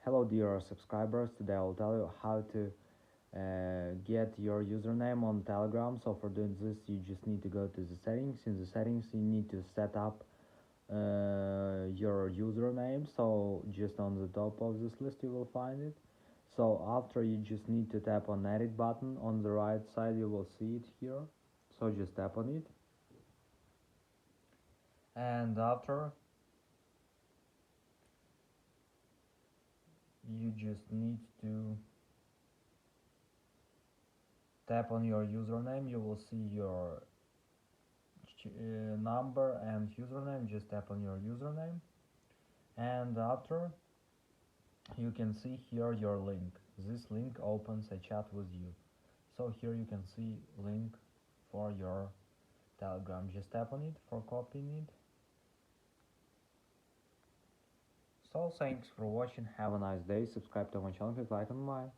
Hello dear subscribers, today I will tell you how to get your username on Telegram. So for doing this you just need to go to the settings. In the settings you need to set up your username, so just on the top of this list you will find it. So after you just need to tap on edit button on the right side, you will see it here, so just tap on it, and after you just need to tap on your username. You will see your number and username. Just tap on your username, and after you can see here your link. This link opens a chat with you, so here you can see link for your Telegram. Just tap on it for copying it. So thanks for watching, have a nice day, subscribe to my channel, click like on mine.